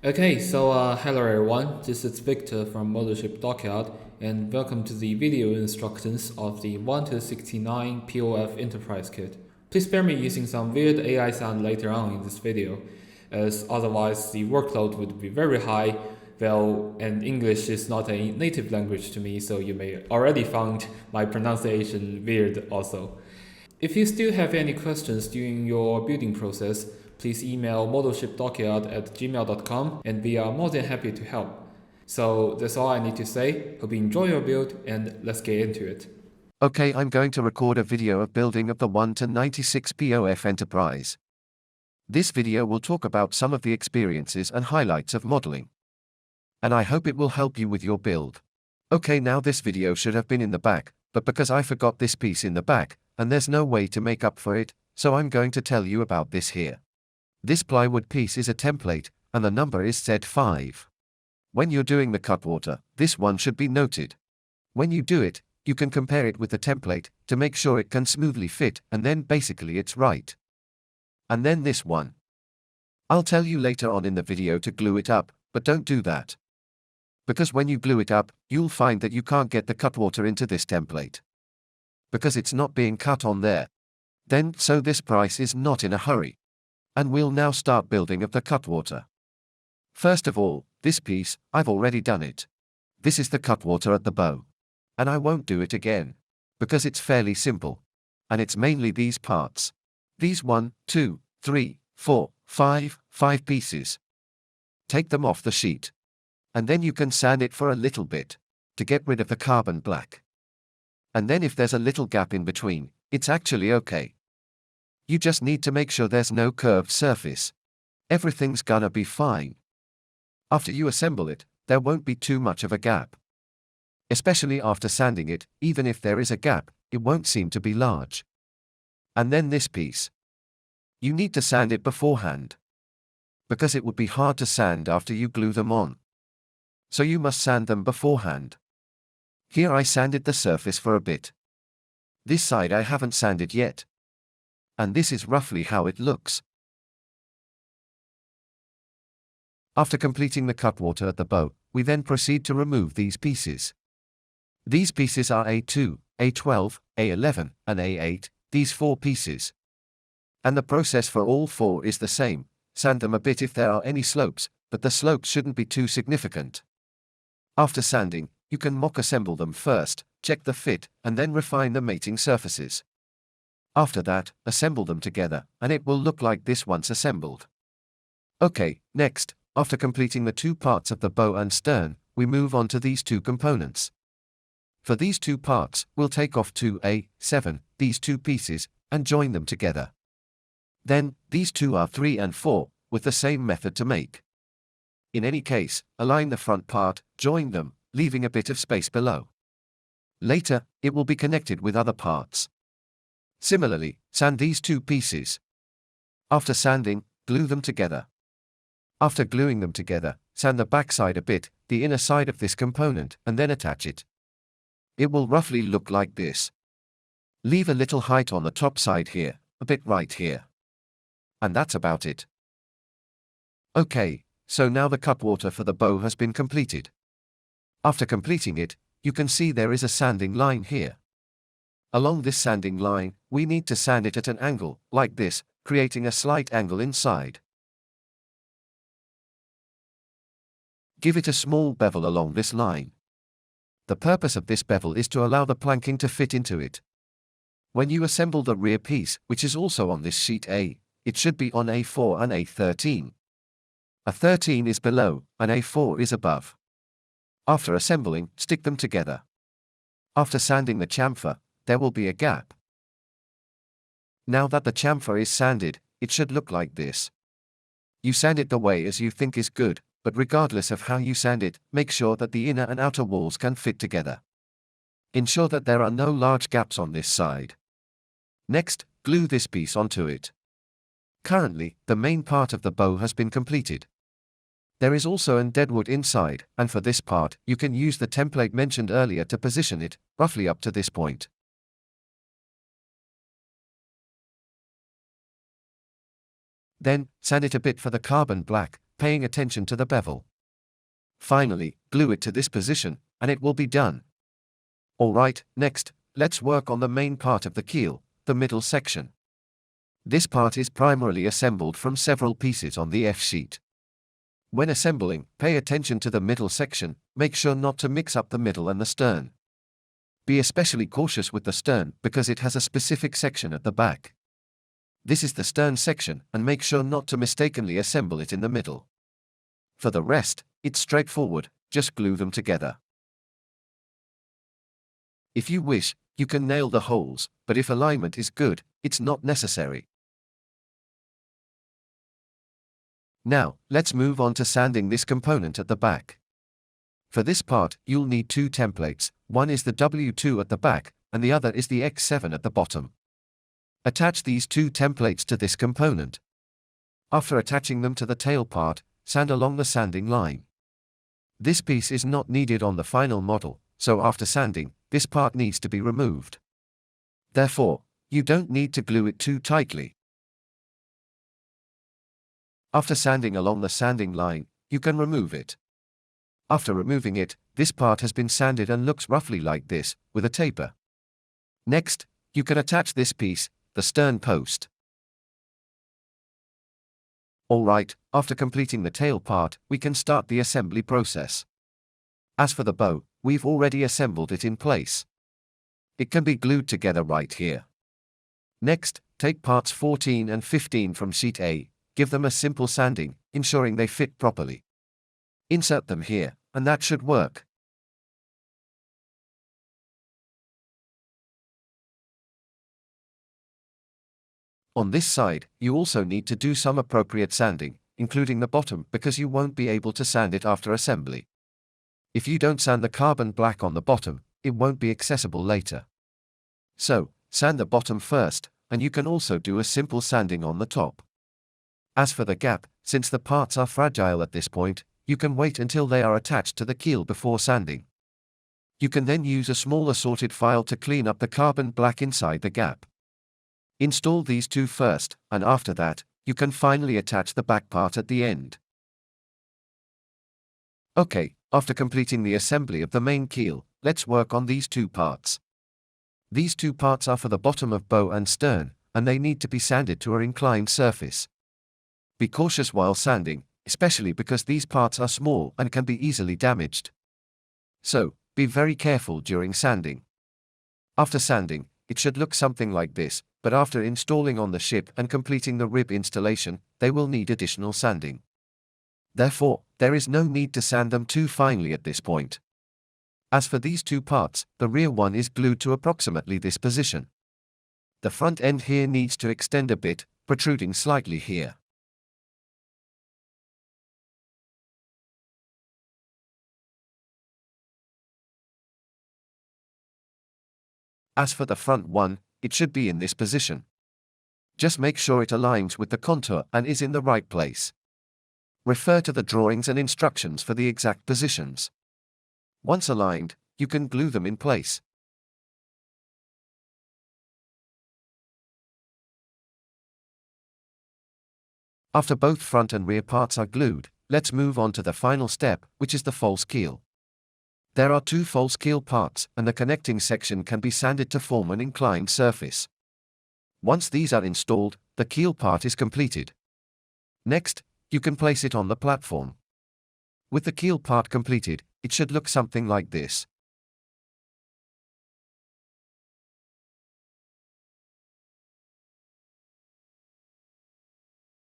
Okay, so hello everyone, this is Victor from Modelship Dockyard, and welcome to the video instructions of the 1 to 69 PoF Enterprise Kit. Please spare me using some weird AI sound later on in this video, as otherwise the workload would be very high, and English is not a native language to me, so you may already found my pronunciation weird also. If you still have any questions during your building process, please email modelshipdockyard@gmail.com and we are more than happy to help. So that's all I need to say. Hope you enjoy your build and let's get into it. Okay, I'm going to record a video of building of the 1 to 96 PoF Enterprise. This video will talk about some of the experiences and highlights of modeling. And I hope it will help you with your build. Okay, now this video should have been in the back, but because I forgot this piece in the back, and there's no way to make up for it, so I'm going to tell you about this here. This plywood piece is a template, and the number is Z5. When you're doing the cutwater, this one should be noted. When you do it, you can compare it with the template, to make sure it can smoothly fit, and then basically it's right. And then this one. I'll tell you later on in the video to glue it up, but don't do that. Because when you glue it up, you'll find that you can't get the cutwater into this template. Because it's not being cut on there. So this price is not in a hurry. And we'll now start building of the cutwater. First of all, this piece, I've already done it. This is the cutwater at the bow. And I won't do it again. Because it's fairly simple. And it's mainly these parts. These 1, 2, 3, 4, 5 pieces. Take them off the sheet. And then you can sand it for a little bit, to get rid of the carbon black. And then if there's a little gap in between, it's actually okay. You just need to make sure there's no curved surface. Everything's gonna be fine. After you assemble it, there won't be too much of a gap. Especially after sanding it, even if there is a gap, it won't seem to be large. And then this piece. You need to sand it beforehand. Because it would be hard to sand after you glue them on. So you must sand them beforehand. Here I sanded the surface for a bit. This side I haven't sanded yet. And this is roughly how it looks. After completing the cutwater at the bow, we then proceed to remove these pieces. These pieces are A2, A12, A11, and A8, these 4 pieces. And the process for all 4 is the same, sand them a bit if there are any slopes, but the slopes shouldn't be too significant. After sanding, you can mock assemble them first, check the fit, and then refine the mating surfaces. After that, assemble them together, and it will look like this once assembled. Okay, next, after completing the 2 parts of the bow and stern, we move on to these 2 components. For these 2 parts, we'll take off 2A7, these 2 pieces, and join them together. Then, these 2 are 3 and 4, with the same method to make. In any case, align the front part, join them, leaving a bit of space below. Later, it will be connected with other parts. Similarly, sand these 2 pieces. After sanding, glue them together. After gluing them together, sand the backside a bit, the inner side of this component, and then attach it. It will roughly look like this. Leave a little height on the top side here, a bit right here. And that's about it. Okay, so now the cutwater for the bow has been completed. After completing it, you can see there is a sanding line here. Along this sanding line, we need to sand it at an angle, like this, creating a slight angle inside. Give it a small bevel along this line. The purpose of this bevel is to allow the planking to fit into it. When you assemble the rear piece, which is also on this sheet A, it should be on A4 and A13. A13 is below, and A4 is above. After assembling, stick them together. After sanding the chamfer, there will be a gap. Now that the chamfer is sanded, it should look like this. You sand it the way as you think is good, but regardless of how you sand it, make sure that the inner and outer walls can fit together. Ensure that there are no large gaps on this side. Next, glue this piece onto it. Currently, the main part of the bow has been completed. There is also an deadwood inside, and for this part, you can use the template mentioned earlier to position it, roughly up to this point. Then, sand it a bit for the carbon black, paying attention to the bevel. Finally, glue it to this position, and it will be done. Alright, next, let's work on the main part of the keel, the middle section. This part is primarily assembled from several pieces on the F-sheet. When assembling, pay attention to the middle section, make sure not to mix up the middle and the stern. Be especially cautious with the stern because it has a specific section at the back. This is the stern section, and make sure not to mistakenly assemble it in the middle. For the rest, it's straightforward, just glue them together. If you wish, you can nail the holes, but if alignment is good, it's not necessary. Now, let's move on to sanding this component at the back. For this part, you'll need two templates, one is the W2 at the back, and the other is the X7 at the bottom. Attach these two templates to this component. After attaching them to the tail part, sand along the sanding line. This piece is not needed on the final model, so after sanding, this part needs to be removed. Therefore, you don't need to glue it too tightly. After sanding along the sanding line, you can remove it. After removing it, this part has been sanded and looks roughly like this, with a taper. Next, you can attach this piece, the stern post. Alright, after completing the tail part, we can start the assembly process. As for the bow, we've already assembled it in place. It can be glued together right here. Next, take parts 14 and 15 from sheet A, give them a simple sanding, ensuring they fit properly. Insert them here, and that should work. On this side, you also need to do some appropriate sanding, including the bottom, because you won't be able to sand it after assembly. If you don't sand the carbon black on the bottom, it won't be accessible later. So, sand the bottom first, and you can also do a simple sanding on the top. As for the gap, since the parts are fragile at this point, you can wait until they are attached to the keel before sanding. You can then use a small assorted file to clean up the carbon black inside the gap. Install these two first, and after that, you can finally attach the back part at the end. Okay, after completing the assembly of the main keel, let's work on these two parts. These two parts are for the bottom of bow and stern, and they need to be sanded to an inclined surface. Be cautious while sanding, especially because these parts are small and can be easily damaged. So, be very careful during sanding. After sanding, it should look something like this, but after installing on the ship and completing the rib installation, they will need additional sanding. Therefore, there is no need to sand them too finely at this point. As for these two parts, the rear one is glued to approximately this position. The front end here needs to extend a bit, protruding slightly here. As for the front one, it should be in this position. Just make sure it aligns with the contour and is in the right place. Refer to the drawings and instructions for the exact positions. Once aligned, you can glue them in place. After both front and rear parts are glued, let's move on to the final step, which is the false keel. There are two false keel parts, and the connecting section can be sanded to form an inclined surface. Once these are installed, the keel part is completed. Next, you can place it on the platform. With the keel part completed, it should look something like this.